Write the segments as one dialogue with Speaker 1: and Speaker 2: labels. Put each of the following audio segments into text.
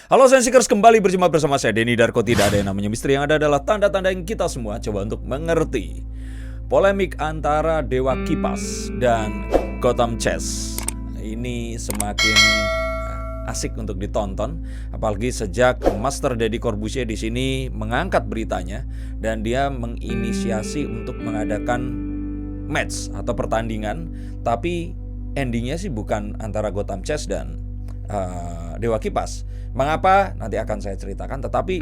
Speaker 1: Halo Sensikers, kembali berjumpa bersama saya Denny Darko. Tidak ada yang namanya misteri, yang ada adalah tanda-tanda yang kita semua coba untuk mengerti. Polemik antara Dewa Kipas dan Gotham Chess ini semakin asik untuk ditonton, apalagi sejak Master Deddy Corbuzier di sini mengangkat beritanya dan dia menginisiasi untuk mengadakan match atau pertandingan, tapi endingnya sih bukan antara Gotham Chess dan Dewa Kipas. Mengapa? Nanti akan saya ceritakan. Tetapi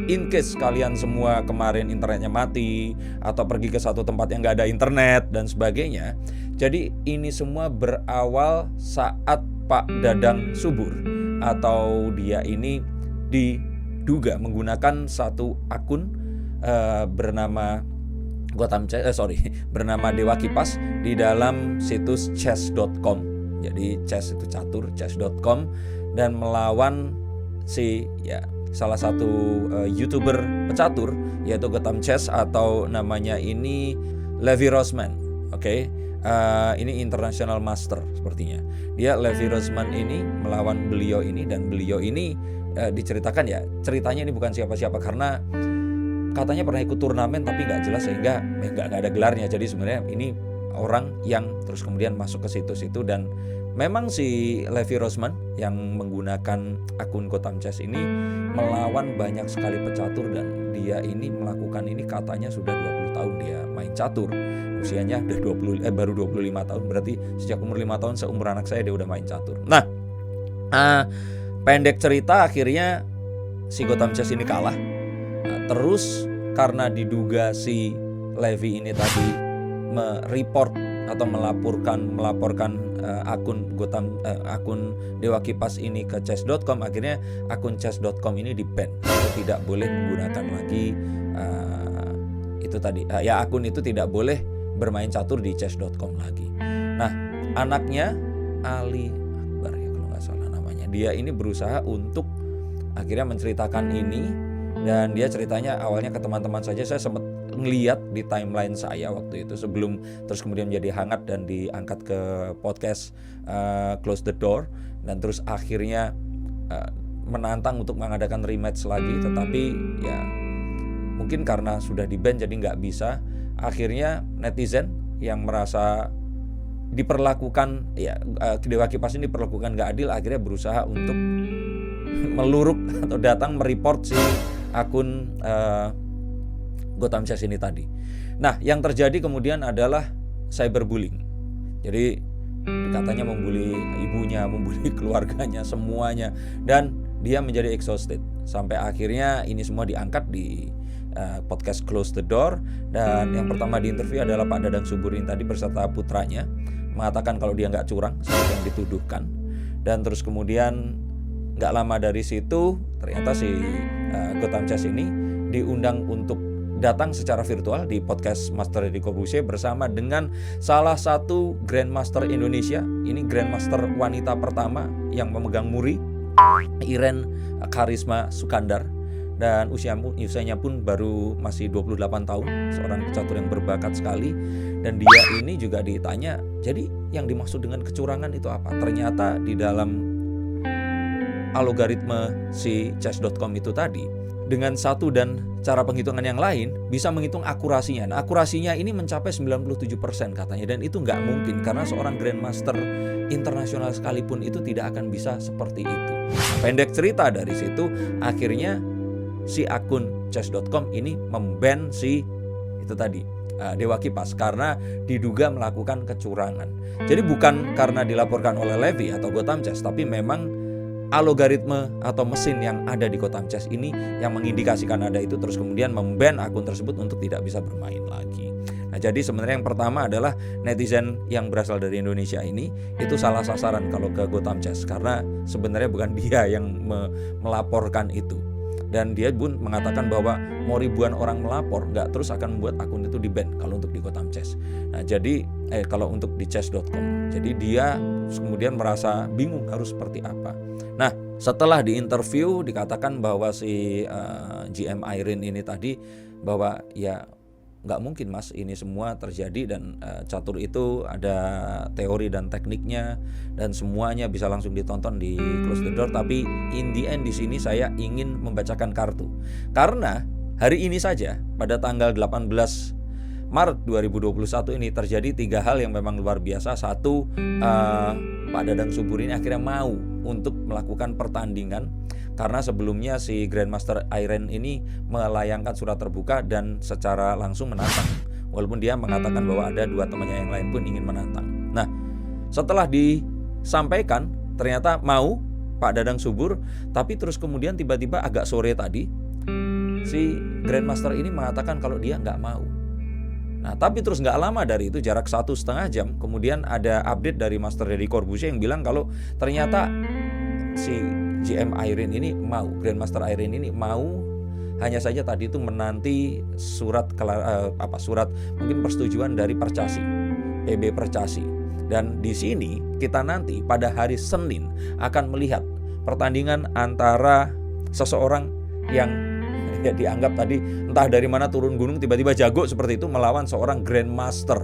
Speaker 1: in case kalian semua kemarin internetnya mati atau pergi ke satu tempat yang gak ada internet dan sebagainya, jadi ini semua berawal saat Pak Dadang Subur atau dia ini diduga menggunakan satu akun bernama bernama Dewa Kipas di dalam situs chess.com. Jadi chess itu catur, chess.com, dan melawan salah satu YouTuber pecatur yaitu Gotham Chess atau namanya ini Levi Rosman. Ini International Master sepertinya. Dia Levi Rosman ini melawan beliau ini, dan beliau ini diceritakan ceritanya ini bukan siapa-siapa karena katanya pernah ikut turnamen tapi nggak jelas sehingga nggak ada gelarnya. Jadi sebenarnya ini orang yang terus kemudian masuk ke situs itu, dan memang si Levi Rosman yang menggunakan akun Gotham Chess ini melawan banyak sekali pecatur, dan dia ini melakukan ini katanya sudah 20 tahun dia main catur. Usianya udah baru 25 tahun, berarti sejak umur 5 tahun seumur anak saya dia udah main catur. Nah, pendek cerita akhirnya si Gotham Chess ini kalah. Terus karena diduga si Levi ini tadi mereport atau melaporkan akun Dewa Kipas ini ke chess.com, akhirnya akun chess.com ini di-ban atau tidak boleh menggunakan lagi akun itu tidak boleh bermain catur di chess.com lagi. Nah, anaknya Ali Akbar ya kalau nggak salah namanya, dia ini berusaha untuk akhirnya menceritakan ini, dan dia ceritanya awalnya ke teman-teman saja. Saya sempat ngeliat di timeline saya waktu itu sebelum terus kemudian menjadi hangat dan diangkat ke podcast Close the Door, dan terus akhirnya menantang untuk mengadakan rematch lagi, tetapi ya mungkin karena sudah di-ban jadi nggak bisa. Akhirnya netizen yang merasa diperlakukan Dewa Kipas ini diperlakukan nggak adil, akhirnya berusaha untuk meluruk atau datang mereport si akun Gotham Chess ini tadi. Nah, yang terjadi kemudian adalah cyberbullying. Jadi katanya membuli ibunya, membuli keluarganya, semuanya, dan dia menjadi exhausted sampai akhirnya ini semua diangkat di podcast Close the Door. Dan yang pertama diinterview adalah Pak Dadang Subur ini tadi beserta putranya, mengatakan kalau dia nggak curang seperti yang dituduhkan. Dan terus kemudian nggak lama dari situ ternyata si Gotham Chess ini diundang untuk datang secara virtual di podcast Master Deddy Corbuzier bersama dengan salah satu Grandmaster Indonesia. Ini Grandmaster wanita pertama yang memegang muri, Iren Karisma Sukandar, dan usianya pun baru masih 28 tahun, seorang pecatur yang berbakat sekali. Dan dia ini juga ditanya, jadi yang dimaksud dengan kecurangan itu apa? Ternyata di dalam algoritma si chess.com itu tadi, dengan satu dan cara penghitungan yang lain bisa menghitung akurasinya. Nah, akurasinya ini mencapai 97% katanya, dan itu nggak mungkin karena seorang Grandmaster internasional sekalipun itu tidak akan bisa seperti itu. Pendek cerita dari situ akhirnya si akun chess.com ini memban si Dewa Kipas karena diduga melakukan kecurangan. Jadi bukan karena dilaporkan oleh Levi atau Gotham Chess, tapi memang algoritma atau mesin yang ada di Gotham Chess ini yang mengindikasikan ada itu, terus kemudian memban akun tersebut untuk tidak bisa bermain lagi. Nah, jadi sebenarnya yang pertama adalah netizen yang berasal dari Indonesia ini itu salah sasaran kalau ke Gotham Chess, karena sebenarnya bukan dia yang melaporkan itu. Dan dia pun mengatakan bahwa mau ribuan orang melapor nggak terus akan membuat akun itu di-ban kalau untuk di Gotham Chess. Nah, jadi kalau untuk di chess.com. Jadi dia kemudian merasa bingung harus seperti apa. Nah, setelah diinterview dikatakan bahwa si GM Irene ini tadi bahwa ya nggak mungkin mas ini semua terjadi, dan catur itu ada teori dan tekniknya dan semuanya bisa langsung ditonton di close the door. Tapi in the end di sini saya ingin membacakan kartu, karena hari ini saja pada tanggal 18 Maret 2021 ini terjadi 3 hal yang memang luar biasa. Satu, Pak Dadang Subur ini akhirnya mau untuk melakukan pertandingan, karena sebelumnya si Grandmaster Irene ini melayangkan surat terbuka dan secara langsung menantang, walaupun dia mengatakan bahwa ada 2 temannya yang lain pun ingin menantang. Nah, setelah disampaikan ternyata mau Pak Dadang Subur, tapi terus kemudian tiba-tiba agak sore tadi si Grandmaster ini mengatakan kalau dia nggak mau. Nah, tapi terus nggak lama dari itu, jarak 1,5 jam, kemudian ada update dari Master Deddy Corbuzier yang bilang kalau ternyata si GM Irene ini mau, Grandmaster Irene ini mau, hanya saja tadi itu menanti surat mungkin persetujuan dari Percasi, PB Percasi. Dan di sini kita nanti pada hari Senin akan melihat pertandingan antara seseorang yang dianggap tadi entah dari mana turun gunung tiba-tiba jago seperti itu melawan seorang Grandmaster.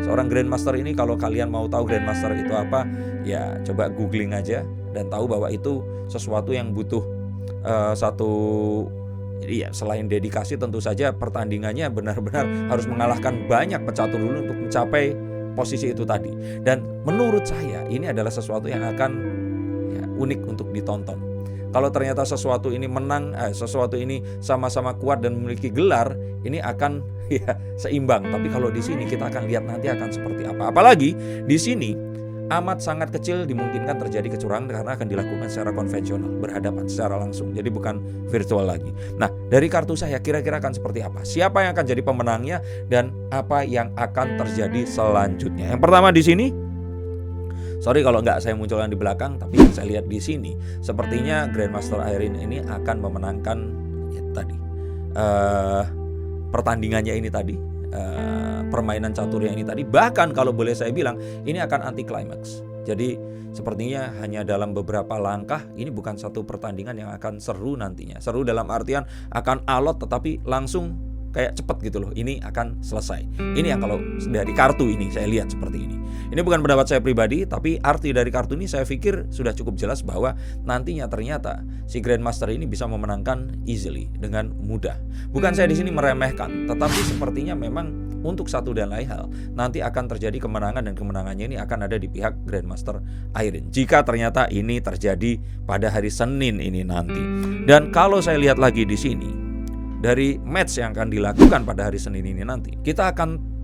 Speaker 1: Seorang Grandmaster ini, kalau kalian mau tahu Grandmaster itu apa, ya coba googling aja dan tahu bahwa itu sesuatu yang butuh selain dedikasi, tentu saja pertandingannya benar-benar harus mengalahkan banyak pecatur dulu untuk mencapai posisi itu tadi. Dan menurut saya ini adalah sesuatu yang akan unik untuk ditonton. Kalau ternyata sesuatu ini menang, sesuatu ini sama-sama kuat dan memiliki gelar, ini akan seimbang. Tapi kalau di sini kita akan lihat nanti akan seperti apa. Apalagi di sini amat sangat kecil dimungkinkan terjadi kecurangan karena akan dilakukan secara konvensional, berhadapan secara langsung. Jadi bukan virtual lagi. Nah, dari kartu saya kira-kira akan seperti apa? Siapa yang akan jadi pemenangnya dan apa yang akan terjadi selanjutnya? Yang pertama di sini, sorry kalau nggak saya munculkan di belakang, tapi yang saya lihat di sini sepertinya Grandmaster Irene ini akan memenangkan pertandingannya ini tadi, permainan caturnya ini tadi. Bahkan kalau boleh saya bilang ini akan anti climax. Jadi sepertinya hanya dalam beberapa langkah, ini bukan satu pertandingan yang akan seru nantinya. Seru dalam artian akan alot tetapi langsung kayak cepet gitu loh, ini akan selesai. Ini yang kalau dari kartu ini saya lihat seperti ini. Ini bukan pendapat saya pribadi, tapi arti dari kartu ini saya pikir sudah cukup jelas bahwa nantinya ternyata si Grandmaster ini bisa memenangkan easily, dengan mudah. Bukan saya di sini meremehkan, tetapi sepertinya memang untuk satu dan lain hal nanti akan terjadi kemenangan, dan kemenangannya ini akan ada di pihak Grandmaster Irene jika ternyata ini terjadi pada hari Senin ini nanti. Dan kalau saya lihat lagi di sini, dari match yang akan dilakukan pada hari Senin ini nanti, kita akan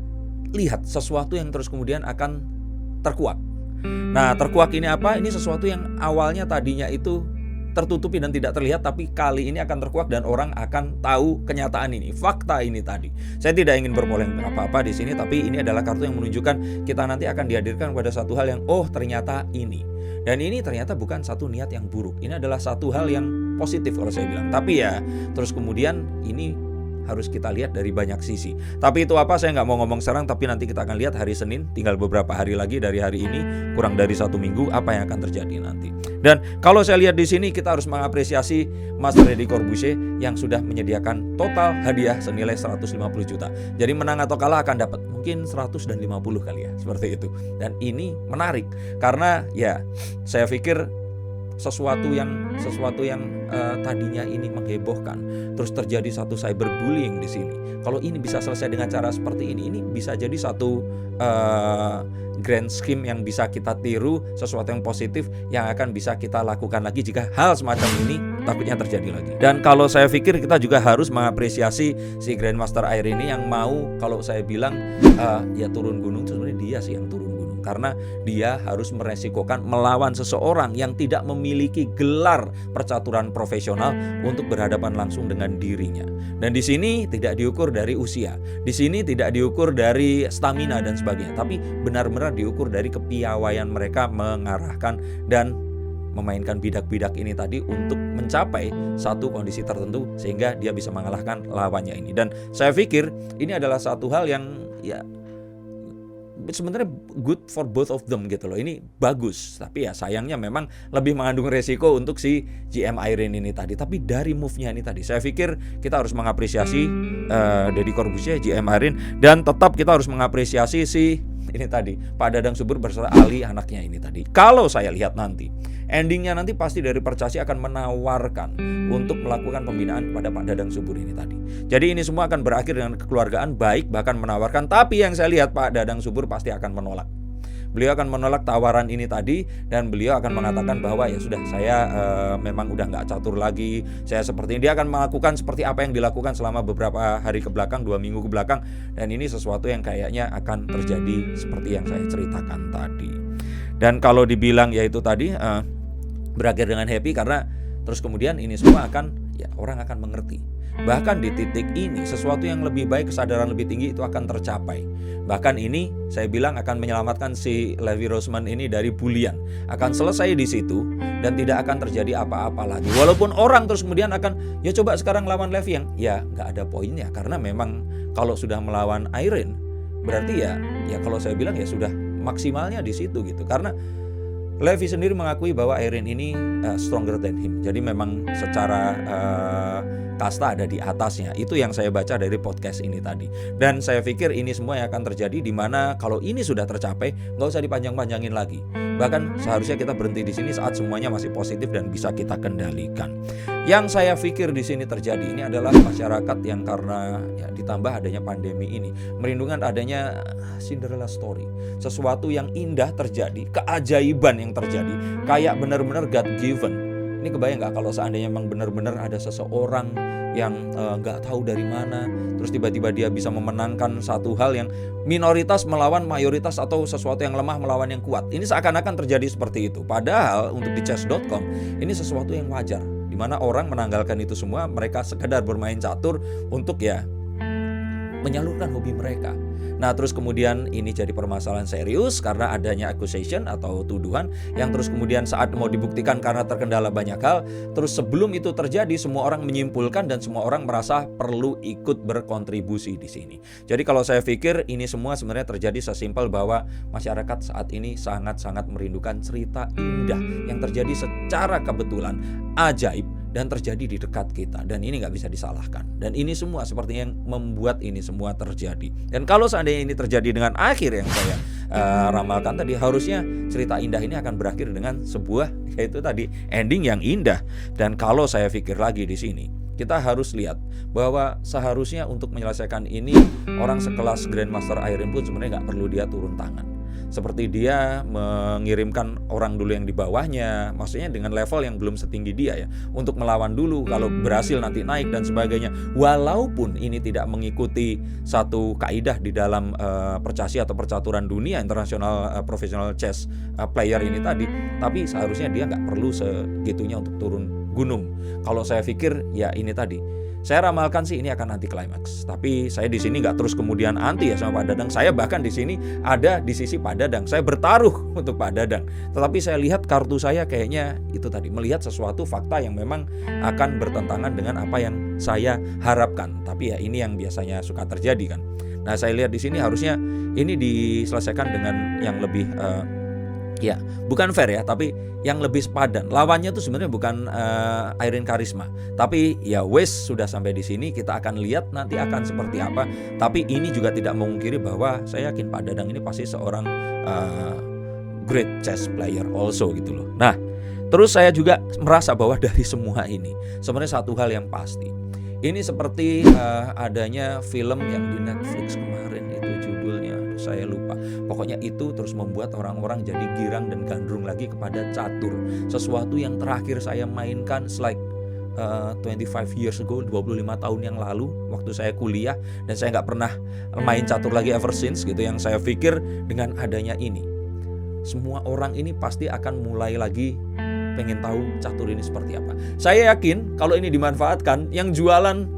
Speaker 1: lihat sesuatu yang terus kemudian akan terkuak. Nah, terkuak ini apa? Ini sesuatu yang awalnya tadinya itu tertutupi dan tidak terlihat, tapi kali ini akan terkuak dan orang akan tahu kenyataan ini, fakta ini tadi. Saya tidak ingin berpolemik apa-apa di sini, tapi ini adalah kartu yang menunjukkan kita nanti akan dihadirkan pada satu hal yang ternyata ini. Dan ini ternyata bukan satu niat yang buruk. Ini adalah satu hal yang positif kalau saya bilang. Tapi ya terus kemudian ini harus kita lihat dari banyak sisi. Tapi itu apa, saya nggak mau ngomong sekarang, tapi nanti kita akan lihat hari Senin, tinggal beberapa hari lagi dari hari ini, kurang dari 1 minggu, apa yang akan terjadi nanti. Dan kalau saya lihat di sini, kita harus mengapresiasi Master Deddy Corbuzier yang sudah menyediakan total hadiah senilai 150 juta. Jadi menang atau kalah akan dapat mungkin 150 kali ya, seperti itu. Dan ini menarik karena ya saya pikir sesuatu yang tadinya ini menghebohkan, terus terjadi satu cyberbullying di sini. Kalau ini bisa selesai dengan cara seperti ini bisa jadi satu grand scheme yang bisa kita tiru, sesuatu yang positif yang akan bisa kita lakukan lagi jika hal semacam ini takutnya terjadi lagi. Dan kalau saya pikir kita juga harus mengapresiasi si Grandmaster Irene ini yang mau, kalau saya bilang ya turun gunung, sebenarnya dia sih yang turun gunung, karena dia harus meresikokan melawan seseorang yang tidak memiliki gelar percaturan profesional untuk berhadapan langsung dengan dirinya. Dan di sini tidak diukur dari usia, di sini tidak diukur dari stamina dan sebagainya, tapi benar-benar diukur dari kepiawaian mereka mengarahkan dan memainkan bidak-bidak ini tadi untuk mencapai satu kondisi tertentu sehingga dia bisa mengalahkan lawannya ini. Dan saya pikir ini adalah satu hal yang ya sebenarnya good for both of them gitu loh. Ini bagus, tapi ya sayangnya memang lebih mengandung resiko untuk si GM Irene ini tadi. Tapi dari move-nya ini tadi, saya pikir kita harus mengapresiasi Deddy Corbuzier, GM Irene, dan tetap kita harus mengapresiasi si ini tadi Pak Dadang Subur beserta Ali anaknya ini tadi. Kalau saya lihat nanti endingnya nanti pasti dari Percasi akan menawarkan untuk melakukan pembinaan kepada Pak Dadang Subur ini tadi. Jadi ini semua akan berakhir dengan kekeluargaan baik, bahkan menawarkan. Tapi yang saya lihat Pak Dadang Subur pasti akan menolak. Beliau akan menolak tawaran ini tadi, dan beliau akan mengatakan bahwa ya sudah, saya memang udah nggak catur lagi, saya seperti ini. Dia akan melakukan seperti apa yang dilakukan selama beberapa hari ke belakang, 2 minggu ke belakang, dan ini sesuatu yang kayaknya akan terjadi seperti yang saya ceritakan tadi. Dan kalau dibilang ya itu tadi berakhir dengan happy, karena terus kemudian ini semua akan, ya orang akan mengerti. Bahkan di titik ini sesuatu yang lebih baik, kesadaran lebih tinggi itu akan tercapai. Bahkan ini saya bilang akan menyelamatkan si Levi Roseman ini dari bulian. Akan selesai di situ dan tidak akan terjadi apa-apa lagi. Walaupun orang terus kemudian akan, ya coba sekarang lawan Levi, yang ya nggak ada poinnya. Karena memang kalau sudah melawan Irene, berarti ya kalau saya bilang ya sudah maksimalnya di situ gitu. Karena Levi sendiri mengakui bahwa Irene ini stronger than him. Jadi memang secara kasta ada di atasnya. Itu yang saya baca dari podcast ini tadi. Dan saya pikir ini semua yang akan terjadi, di mana kalau ini sudah tercapai, nggak usah dipanjang-panjangin lagi. Bahkan seharusnya kita berhenti di sini saat semuanya masih positif dan bisa kita kendalikan. Yang saya pikir di sini terjadi ini adalah masyarakat yang karena ya, ditambah adanya pandemi ini merindukan adanya Cinderella story, sesuatu yang indah terjadi, keajaiban yang terjadi, kayak benar-benar God given. Ini kebayang nggak kalau seandainya memang benar-benar ada seseorang yang nggak tahu dari mana, terus tiba-tiba dia bisa memenangkan satu hal yang minoritas melawan mayoritas, atau sesuatu yang lemah melawan yang kuat. Ini seakan-akan terjadi seperti itu. Padahal untuk di chess.com ini sesuatu yang wajar, di mana orang menanggalkan itu semua, mereka sekedar bermain catur untuk ya menyalurkan hobi mereka. Nah terus kemudian ini jadi permasalahan serius karena adanya accusation atau tuduhan yang terus kemudian saat mau dibuktikan karena terkendala banyak hal. Terus sebelum itu terjadi semua orang menyimpulkan dan semua orang merasa perlu ikut berkontribusi di sini. Jadi kalau saya pikir ini semua sebenarnya terjadi sesimpel bahwa masyarakat saat ini sangat-sangat merindukan cerita indah yang terjadi secara kebetulan, ajaib, dan terjadi di dekat kita, dan ini nggak bisa disalahkan. Dan ini semua seperti yang membuat ini semua terjadi. Dan kalau seandainya ini terjadi dengan akhir yang saya ramalkan tadi, harusnya cerita indah ini akan berakhir dengan sebuah, yaitu tadi ending yang indah. Dan kalau saya pikir lagi di sini, kita harus lihat bahwa seharusnya untuk menyelesaikan ini, orang sekelas Grandmaster Irene pun sebenarnya nggak perlu dia turun tangan. Seperti dia mengirimkan orang dulu yang di bawahnya, maksudnya dengan level yang belum setinggi dia ya, untuk melawan dulu, kalau berhasil nanti naik dan sebagainya. Walaupun ini tidak mengikuti satu kaidah di dalam percasi atau percaturan dunia internasional professional chess player ini tadi, tapi seharusnya dia nggak perlu segitunya untuk turun gunung. Kalau saya pikir ya ini tadi, saya ramalkan sih ini akan anti klimaks. Tapi saya di sini nggak terus kemudian anti ya sama Pak Dadang. Saya bahkan di sini ada di sisi Pak Dadang. Saya bertaruh untuk Pak Dadang. Tetapi saya lihat kartu saya kayaknya itu tadi, melihat sesuatu fakta yang memang akan bertentangan dengan apa yang saya harapkan. Tapi ya ini yang biasanya suka terjadi kan. Nah saya lihat di sini harusnya ini diselesaikan dengan yang lebih ya bukan fair ya, tapi yang lebih sepadan. Lawannya tuh sebenarnya bukan Irene Karisma, tapi ya wes sudah sampai di sini, kita akan lihat nanti akan seperti apa. Tapi ini juga tidak memungkiri bahwa saya yakin Pak Dadang ini pasti seorang great chess player also gitu loh. Nah terus saya juga merasa bahwa dari semua ini sebenarnya satu hal yang pasti, ini seperti adanya film yang di Netflix kemarin, itu judulnya saya lupa. Pokoknya itu terus membuat orang-orang jadi girang dan gandrung lagi kepada catur. Sesuatu yang terakhir saya mainkan like 25 years ago, 25 tahun yang lalu waktu saya kuliah, dan saya nggak pernah main catur lagi ever since gitu. Yang saya pikir dengan adanya ini, semua orang ini pasti akan mulai lagi pengen tahu catur ini seperti apa. Saya yakin kalau ini dimanfaatkan, yang jualan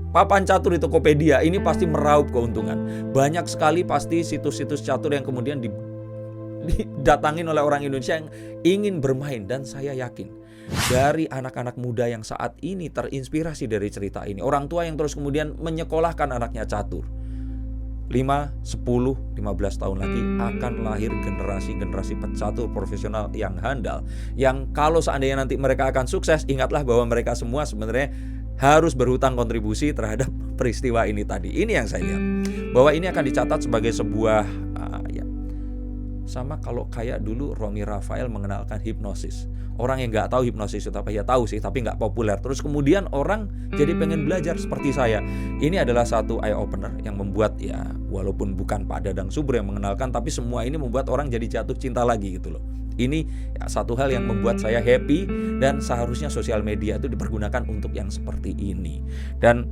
Speaker 1: papan catur di Tokopedia ini pasti meraup keuntungan. Banyak sekali pasti situs-situs catur yang kemudian didatangin oleh orang Indonesia yang ingin bermain. Dan saya yakin dari anak-anak muda yang saat ini terinspirasi dari cerita ini, orang tua yang terus kemudian menyekolahkan anaknya catur, 5, 10, 15 tahun lagi akan lahir generasi-generasi pecatur profesional yang handal, yang kalau seandainya nanti mereka akan sukses, ingatlah bahwa mereka semua sebenarnya harus berhutang kontribusi terhadap peristiwa ini tadi. Ini yang saya lihat, bahwa ini akan dicatat sebagai sebuah sama kalau kayak dulu Romy Rafael mengenalkan hipnosis. Orang yang nggak tahu hipnosis itu apa, ya tahu sih, tapi nggak populer. Terus kemudian orang jadi pengen belajar seperti saya. Ini adalah satu eye opener yang membuat, ya walaupun bukan Pak Dadang Subur yang mengenalkan, tapi semua ini membuat orang jadi jatuh cinta lagi gitu loh. Ini ya, satu hal yang membuat saya happy, dan seharusnya sosial media itu dipergunakan untuk yang seperti ini. Dan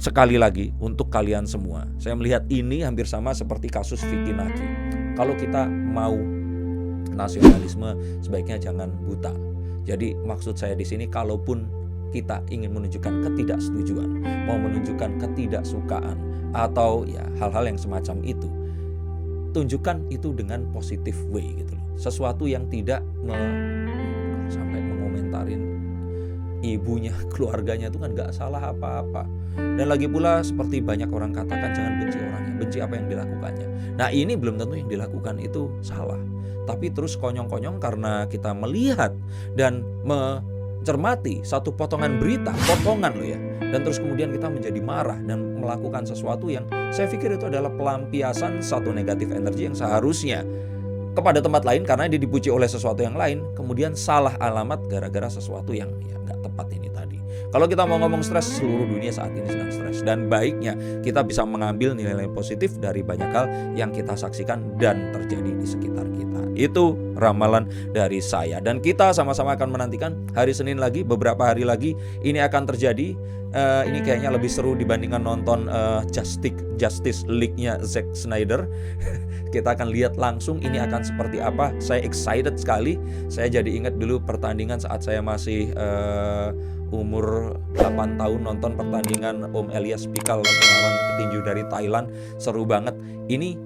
Speaker 1: sekali lagi untuk kalian semua, saya melihat ini hampir sama seperti kasus Vicky Naki. Kalau kita mau nasionalisme, sebaiknya jangan buta. Jadi maksud saya di sini, kalaupun kita ingin menunjukkan ketidaksetujuan, mau menunjukkan ketidaksukaan, atau ya hal-hal yang semacam itu, tunjukkan itu dengan positive way gitu loh. Sesuatu yang tidak sampai mengomentarin ibunya, keluarganya, itu kan gak salah apa-apa. Dan lagi pula seperti banyak orang katakan, jangan benci orangnya, benci apa yang dilakukannya. Nah ini belum tentu yang dilakukan itu salah, tapi terus konyong-konyong karena kita melihat dan mencermati satu potongan berita, potongan loh ya, dan terus kemudian kita menjadi marah dan melakukan sesuatu yang saya pikir itu adalah pelampiasan satu negatif energi yang seharusnya kepada tempat lain karena dia dipuji oleh sesuatu yang lain, kemudian salah alamat gara-gara sesuatu yang ya nggak tepat ini tadi. Kalau kita mau ngomong stres, seluruh dunia saat ini sedang stres, dan baiknya kita bisa mengambil nilai-nilai positif dari banyak hal yang kita saksikan dan terjadi di sekitar kita. Itu ramalan dari saya, dan kita sama-sama akan menantikan hari Senin lagi, beberapa hari lagi ini akan terjadi. Ini kayaknya lebih seru dibandingkan nonton Justice League-nya Zack Snyder. Kita akan lihat langsung ini akan seperti apa. Saya excited sekali. Saya jadi ingat dulu pertandingan saat saya masih umur 8 tahun, nonton pertandingan Om Elias Pikal melawan petinju dari Thailand. Seru banget. Ini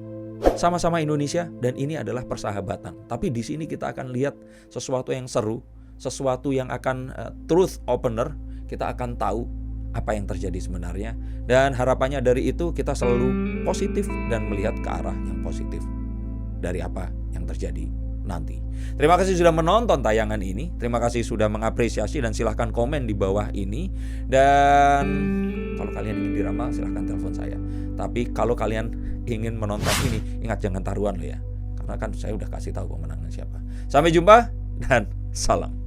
Speaker 1: sama-sama Indonesia dan ini adalah persahabatan. Tapi di sini kita akan lihat sesuatu yang seru, sesuatu yang akan truth opener. Kita akan tahu apa yang terjadi sebenarnya, dan harapannya dari itu kita selalu positif dan melihat ke arah yang positif dari apa yang terjadi nanti. Terima kasih sudah menonton tayangan ini, terima kasih sudah mengapresiasi, dan silahkan komen di bawah ini. Dan kalau kalian ingin diramal, silahkan telepon saya. Tapi kalau kalian ingin menonton ini, ingat jangan taruhan loh ya, karena kan saya udah kasih tahu pemenangnya siapa. Sampai jumpa dan salam.